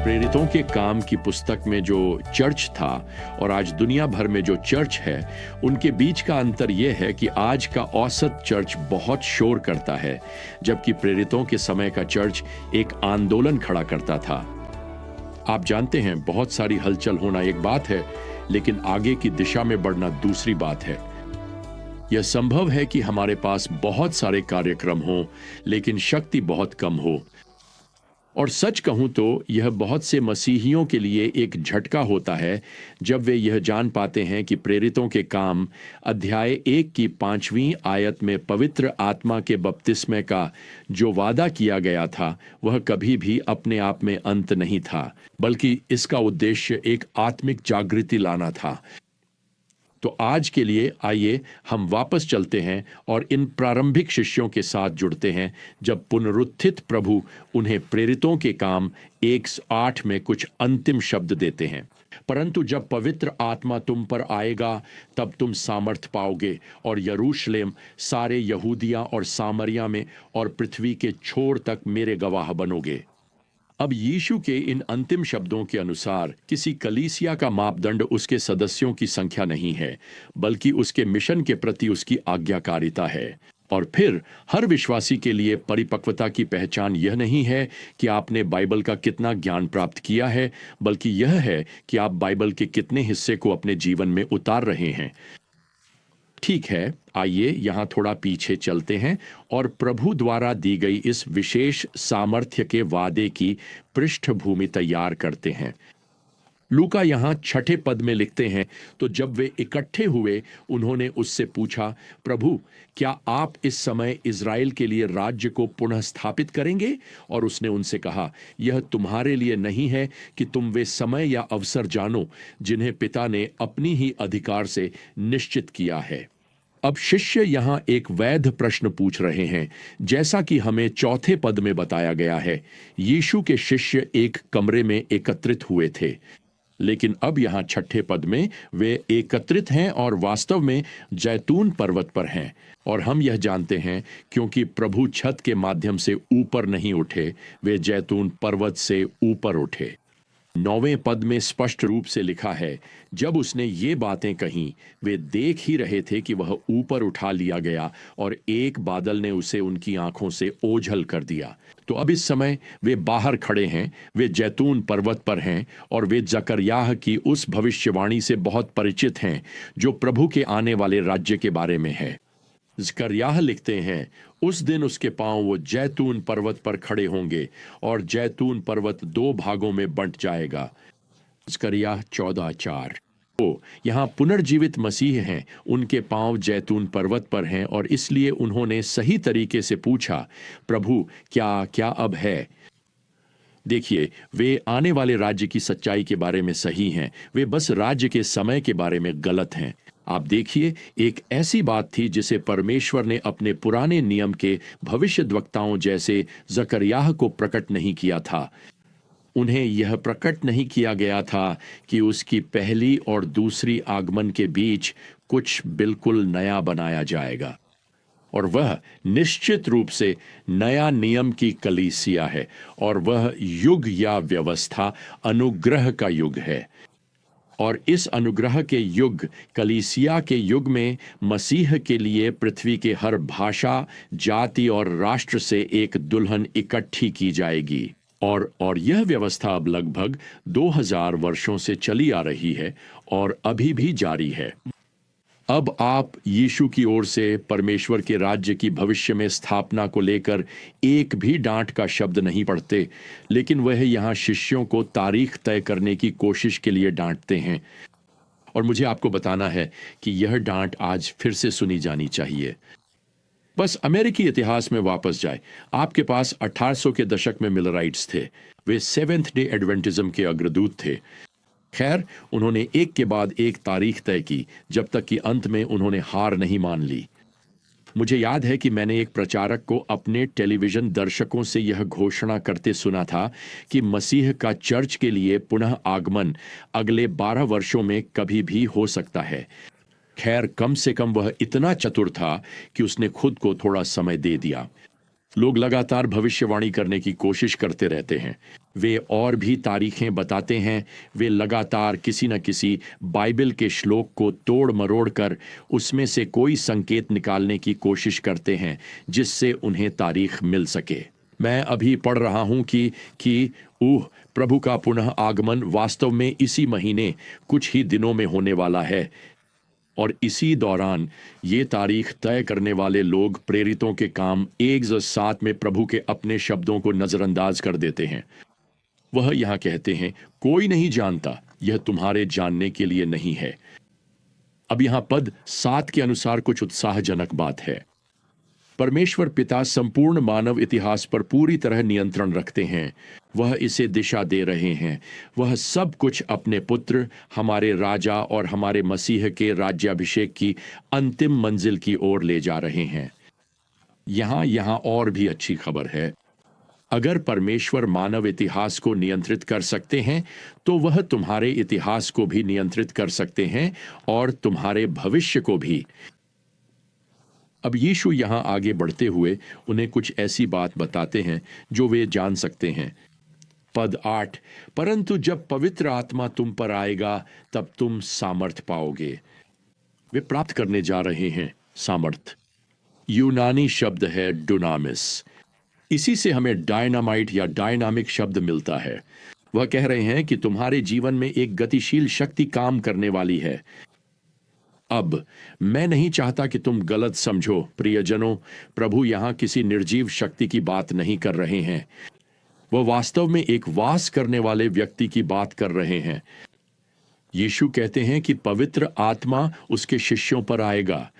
प्रेरितों के काम की पुस्तक में जो चर्च था और आज दुनिया भर में जो चर्च है, उनके बीच का अंतर यह है कि आज का औसत चर्च बहुत शोर करता है, जबकि प्रेरितों के समय का चर्च एक आंदोलन खड़ा करता था। आप जानते हैं, बहुत सारी हलचल होना एक बात है, लेकिन आगे की दिशा में बढ़ना दूसरी बात है। यह संभव है कि हमारे पास बहुत सारे कार्यक्रम हों, लेकिन शक्ति बहुत कम हो। और सच कहूं तो यह बहुत से मसीहियों के लिए एक झटका होता है जब वे यह जान पाते हैं कि प्रेरितों के काम अध्याय 1 की 5वीं आयत में पवित्र आत्मा के बपतिस्मे का जो वादा किया गया था, वह कभी भी अपने आप में अंत नहीं था, बल्कि इसका उद्देश्य एक आत्मिक जागृति लाना था। तो आज के लिए आइए हम वापस चलते हैं और इन प्रारंभिक शिष्यों के साथ जुड़ते हैं, जब पुनरुत्थित प्रभु उन्हें प्रेरितों के काम 1:8 में कुछ अंतिम शब्द देते हैं। परंतु जब पवित्र आत्मा तुम पर आएगा, तब तुम सामर्थ पाओगे और यरूशलेम, सारे यहूदिया और सामरिया में और पृथ्वी के छोर तक मेरे गवाह बनोगे। अब यीशु के इन अंतिम शब्दों के अनुसार किसी कलीसिया का मापदंड उसके सदस्यों की संख्या नहीं है, बल्कि उसके मिशन के प्रति उसकी आज्ञाकारिता है। और फिर हर विश्वासी के लिए परिपक्वता की पहचान यह नहीं है कि आपने बाइबल का कितना ज्ञान प्राप्त किया है, बल्कि यह है कि आप बाइबल के कितने हिस्से को अपने जीवन में उतार रहे हैं। ठीक है, आइए यहां थोड़ा पीछे चलते हैं और प्रभु द्वारा दी गई इस विशेष सामर्थ्य के वादे की पृष्ठभूमि तैयार करते हैं। लूका यहां 6 पद में लिखते हैं, तो जब वे इकट्ठे हुए, उन्होंने उससे पूछा, प्रभु, क्या आप इस समय इज़राइल के लिए राज्य को पुनः स्थापित करेंगे? और उसने उनसे कहा, यह तुम्हारे लिए नहीं है कि तुम वे समय या अवसर जानो जिन्हें पिता ने अपनी ही अधिकार से निश्चित किया है। अब शिष्य यहां एक वैध प्रश्न पूछ रहे हैं। जैसा कि हमें 4 पद में बताया गया है, यीशु के शिष्य एक कमरे में एकत्रित हुए थे, लेकिन अब यहां 6 पद में वे एकत्रित हैं और वास्तव में जैतून पर्वत पर हैं। और हम यह जानते हैं क्योंकि प्रभु छत के माध्यम से ऊपर नहीं उठे, वे जैतून पर्वत से ऊपर उठे। 9वें पद में स्पष्ट रूप से लिखा है, जब उसने ये बातें कहीं, वे देख ही रहे थे कि वह ऊपर उठा लिया गया और एक बादल ने उसे उनकी आंखों से ओझल कर दिया। तो अब इस समय वे बाहर खड़े हैं, वे जैतून पर्वत पर हैं और वे जकरयाह की उस भविष्यवाणी से बहुत परिचित हैं जो प्रभु के आने वाले राज्य के बारे में है। जकरयाह लिखते हैं, उस दिन उसके पांव वो जैतून पर्वत पर खड़े होंगे और जैतून पर्वत 2 भागों में बंट जाएगा। जकरयाह 14:4। तो यहाँ पुनर्जीवित मसीह हैं, उनके पांव जैतून पर्वत पर हैं और इसलिए उन्होंने सही तरीके से पूछा, प्रभु, क्या अब है? देखिए, वे आने वाले राज्य की सच्चाई के बारे में सही हैं, वे बस राज्य के समय के बारे में गलत हैं। आप देखिए, एक ऐसी बात थी जिसे परमेश्वर ने अपने पुराने नियम के भविष्यद्वक्ताओं जैसे जकरयाह को प्रकट नहीं किया था। उन्हें यह प्रकट नहीं किया गया था कि उसकी पहली और दूसरी आगमन के बीच कुछ बिल्कुल नया बनाया जाएगा, और वह निश्चित रूप से नया नियम की कलीसिया है, और वह युग या व्यवस्था अनुग्रह का युग है। और इस अनुग्रह के युग, कलीसिया के युग में, मसीह के लिए पृथ्वी के हर भाषा, जाति और राष्ट्र से एक दुल्हन इकट्ठी की जाएगी। और यह व्यवस्था अब लगभग 2000 वर्षों से चली आ रही है और अभी भी जारी है। अब आप यीशु की ओर से परमेश्वर के राज्य की भविष्य में स्थापना को लेकर एक भी डांट का शब्द नहीं पढ़ते, लेकिन वह यहाँ शिष्यों को तारीख तय करने की कोशिश के लिए डांटते हैं। और मुझे आपको बताना है कि यह डांट आज फिर से सुनी जानी चाहिए। बस अमेरिकी इतिहास में वापस जाए, आपके पास 1800 के दशक में मिलराइट्स थे। वे सेवेंथ डे एडवेंटिज्म के अग्रदूत थे। खैर, उन्होंने एक के बाद एक तारीख तय की, जब तक कि अंत में उन्होंने हार नहीं मान ली। मुझे याद है कि मैंने एक प्रचारक को अपने टेलीविजन दर्शकों से यह घोषणा करते सुना था कि मसीह का चर्च के लिए पुनः आगमन अगले 12 वर्षों में कभी भी हो सकता है। खैर, कम से कम वह इतना चतुर था कि उसने खुद को थोड़ा समय दे दिया। लोग लगातार भविष्यवाणी करने की कोशिश करते रहते हैं। वे और भी तारीखें बताते हैं। वे लगातार किसी न किसी बाइबल के श्लोक को तोड़ मरोड़ कर उसमें से कोई संकेत निकालने की कोशिश करते हैं जिससे उन्हें तारीख मिल सके। मैं अभी पढ़ रहा हूं कि प्रभु का पुनः आगमन वास्तव में इसी महीने कुछ ही दिनों में होने वाला है, और इसी दौरान ये तारीख तय करने वाले लोग प्रेरितों के काम 1:7 में प्रभु के अपने शब्दों को नजरअंदाज कर देते हैं। वह यहां कहते हैं, कोई नहीं जानता, यह तुम्हारे जानने के लिए नहीं है। अब यहां पद 7 के अनुसार कुछ उत्साहजनक बात है। परमेश्वर पिता संपूर्ण मानव इतिहास पर पूरी तरह नियंत्रण रखते हैं। वह इसे दिशा दे रहे हैं। वह सब कुछ अपने पुत्र, हमारे राजा और हमारे मसीह के राज्याभिषेक की अंतिम मंजिल की ओर ले जा रहे हैं। यहां और भी अच्छी खबर है। अगर परमेश्वर मानव इतिहास को नियंत्रित कर सकते हैं तो वह तुम्हारे इतिहास को भी नियंत्रित कर सकते हैं और तुम्हारे भविष्य को भी। अब यीशु यहां आगे बढ़ते हुए उन्हें कुछ ऐसी बात बताते हैं जो वे जान सकते हैं। पद 8, परंतु जब पवित्र आत्मा तुम पर आएगा तब तुम सामर्थ पाओगे। वे प्राप्त करने जा रहे हैं सामर्थ। यूनानी शब्द है डुनामिस। इसी से हमें डायनामाइट या डायनामिक शब्द मिलता है। वह कह रहे हैं कि तुम्हारे जीवन में एक गतिशील शक्ति काम करने वाली है। अब मैं नहीं चाहता कि तुम गलत समझो प्रियजनों, प्रभु यहां किसी निर्जीव शक्ति की बात नहीं कर रहे हैं। वह वास्तव में एक वास करने वाले व्यक्ति की बात कर रहे हैं। यीशु कहते हैं कि पवित्र आत्मा उसके शिष्यों पर आएगा,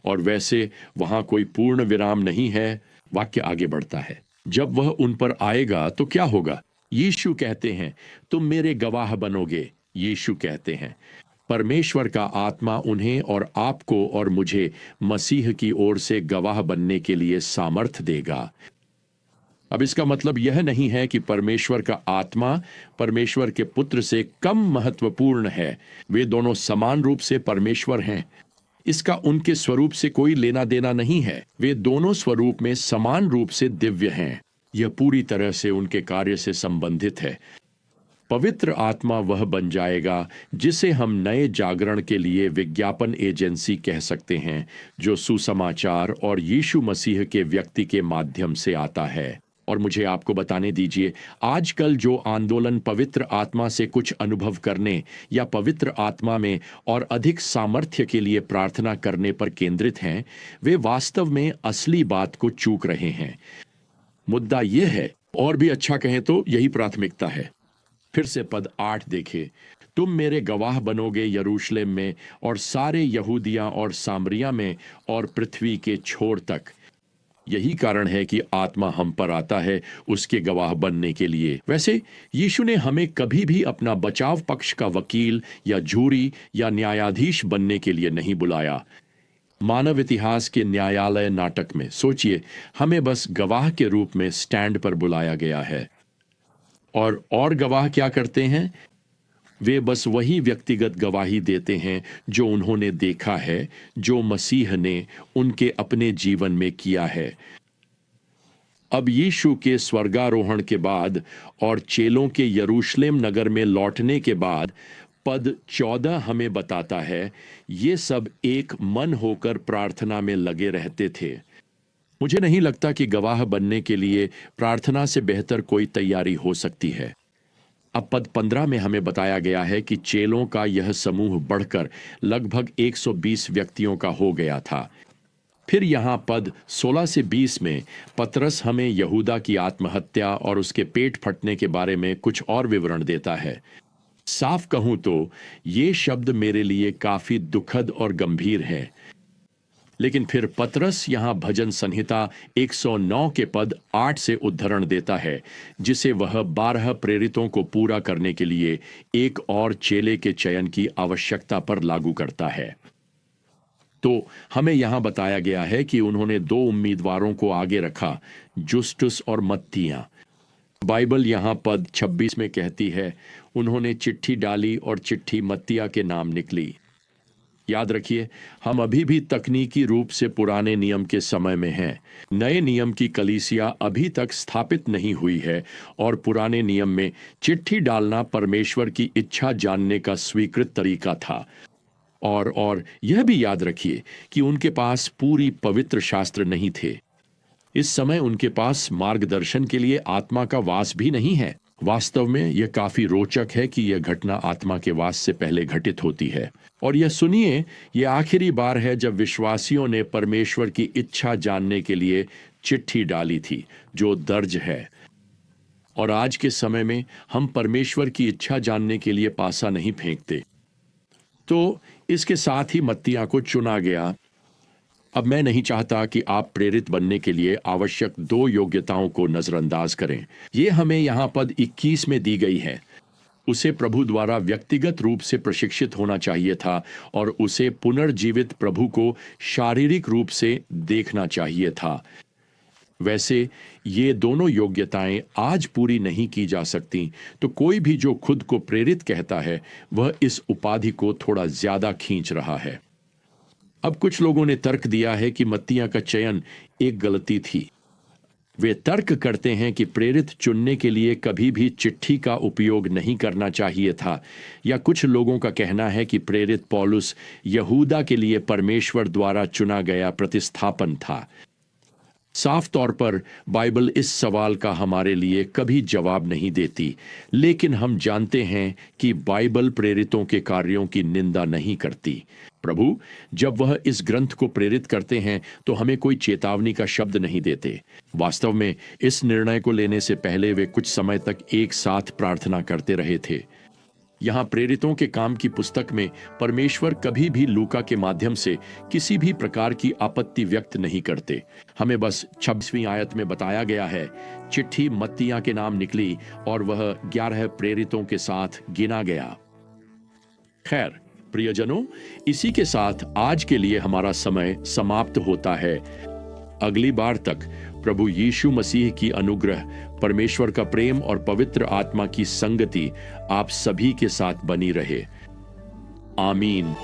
और वैसे वहां कोई पूर्ण विराम नहीं है। वाक्य आगे बढ़ता है, जब वह उन पर आएगा तो क्या होगा? यीशु कहते हैं, तुम मेरे गवाह बनोगे। यीशु कहते हैं, परमेश्वर का आत्मा उन्हें और आपको और मुझे मसीह की ओर से गवाह बनने के लिए सामर्थ देगा। अब इसका मतलब यह नहीं है कि परमेश्वर का आत्मा परमेश्वर के पुत्र से कम महत्वपूर्ण है। वे दोनों समान रूप से परमेश्वर हैं। इसका उनके स्वरूप से कोई लेना देना नहीं है। वे दोनों स्वरूप में समान रूप से दिव्य हैं। यह पूरी तरह से उनके कार्य से संबंधित है। पवित्र आत्मा वह बन जाएगा जिसे हम नए जागरण के लिए विज्ञापन एजेंसी कह सकते हैं, जो सुसमाचार और यीशु मसीह के व्यक्ति के माध्यम से आता है। और मुझे आपको बताने दीजिए, आजकल जो आंदोलन पवित्र आत्मा से कुछ अनुभव करने या पवित्र आत्मा में और अधिक सामर्थ्य के लिए प्रार्थना करने पर केंद्रित हैं, वे वास्तव में असली बात को चूक रहे हैं। मुद्दा यह है, और भी अच्छा कहें तो यही प्राथमिकता है। फिर से पद 8 देखें, तुम मेरे गवाह बनोगे यरूशलेम में और सारे यहूदिया और सामरिया में और पृथ्वी के छोर तक। यही कारण है कि आत्मा हम पर आता है उसके गवाह बनने के लिए। वैसे यीशु ने हमें कभी भी अपना बचाव पक्ष का वकील या जूरी या न्यायाधीश बनने के लिए नहीं बुलाया। मानव इतिहास के न्यायालय नाटक में सोचिए, हमें बस गवाह के रूप में स्टैंड पर बुलाया गया है। और गवाह क्या करते हैं? वे बस वही व्यक्तिगत गवाही देते हैं जो उन्होंने देखा है, जो मसीह ने उनके अपने जीवन में किया है। अब यीशु के स्वर्गारोहण के बाद और चेलों के यरूशलेम नगर में लौटने के बाद पद 14 हमें बताता है, ये सब एक मन होकर प्रार्थना में लगे रहते थे। मुझे नहीं लगता कि गवाह बनने के लिए प्रार्थना से बेहतर कोई तैयारी हो सकती है। अब पद 15 में हमें बताया गया है कि चेलों का यह समूह बढ़कर लगभग 120 व्यक्तियों का हो गया था। फिर यहां पद 16 से 20 में पतरस हमें यहूदा की आत्महत्या और उसके पेट फटने के बारे में कुछ और विवरण देता है। साफ कहूं तो ये शब्द मेरे लिए काफी दुखद और गंभीर है। लेकिन फिर पतरस यहां भजन संहिता 109 के पद 8 से उद्धरण देता है, जिसे वह 12 प्रेरितों को पूरा करने के लिए एक और चेले के चयन की आवश्यकता पर लागू करता है। तो हमें यहां बताया गया है कि उन्होंने 2 उम्मीदवारों को आगे रखा, जुस्टुस और मत्तियां। बाइबल यहां पद 26 में कहती है, उन्होंने चिट्ठी डाली और चिट्ठी मत्तिया के नाम निकली। याद रखिए, हम अभी भी तकनीकी रूप से पुराने नियम के समय में हैं। नए नियम की कलीसिया अभी तक स्थापित नहीं हुई है और पुराने नियम में चिट्ठी डालना परमेश्वर की इच्छा जानने का स्वीकृत तरीका था। और यह भी याद रखिए कि उनके पास पूरी पवित्र शास्त्र नहीं थे। इस समय उनके पास मार्गदर्शन के लिए आत्मा का वास भी नहीं है। वास्तव में यह काफी रोचक है कि यह घटना आत्मा के वास से पहले घटित होती है। और यह सुनिए, यह आखिरी बार है जब विश्वासियों ने परमेश्वर की इच्छा जानने के लिए चिट्ठी डाली थी, जो दर्ज है। और आज के समय में हम परमेश्वर की इच्छा जानने के लिए पासा नहीं फेंकते। तो इसके साथ ही मत्तियाह को चुना गया। अब मैं नहीं चाहता कि आप प्रेरित बनने के लिए आवश्यक 2 योग्यताओं को नजरअंदाज करें। ये हमें यहाँ पद 21 में दी गई है। उसे प्रभु द्वारा व्यक्तिगत रूप से प्रशिक्षित होना चाहिए था और उसे पुनर्जीवित प्रभु को शारीरिक रूप से देखना चाहिए था। वैसे ये दोनों योग्यताएं आज पूरी नहीं की जा सकती, तो कोई भी जो खुद को प्रेरित कहता है वह इस उपाधि को थोड़ा ज्यादा खींच रहा है। अब कुछ लोगों ने तर्क दिया है कि मत्तियाह का चयन एक गलती थी। वे तर्क करते हैं कि प्रेरित चुनने के लिए कभी भी चिट्ठी का उपयोग नहीं करना चाहिए था, या कुछ लोगों का कहना है कि प्रेरित पौलुस यहूदा के लिए परमेश्वर द्वारा चुना गया प्रतिस्थापन था। साफ तौर पर बाइबल इस सवाल का हमारे लिए कभी जवाब नहीं देती, लेकिन हम जानते हैं कि बाइबल प्रेरितों के कार्यों की निंदा नहीं करती। प्रभु जब वह इस ग्रंथ को प्रेरित करते हैं तो हमें कोई चेतावनी का शब्द नहीं देते। वास्तव में इस निर्णय को लेने से पहले वे कुछ समय तक एक साथ प्रार्थना करते रहे थे। यहाँ प्रेरितों के काम की पुस्तक में परमेश्वर कभी भी लूका के माध्यम से किसी भी प्रकार की आपत्ति व्यक्त नहीं करते। हमें बस 26वीं आयत में बताया गया है, चिट्ठी मत्तियाह के नाम निकली और वह 11 प्रेरितों के साथ गिना गया। खैर प्रियजनों, इसी के साथ आज के लिए हमारा समय समाप्त होता है। अगली बार तक प्रभु यीशु मसीह की अनुग्रह, परमेश्वर का प्रेम और पवित्र आत्मा की संगति आप सभी के साथ बनी रहे। आमीन।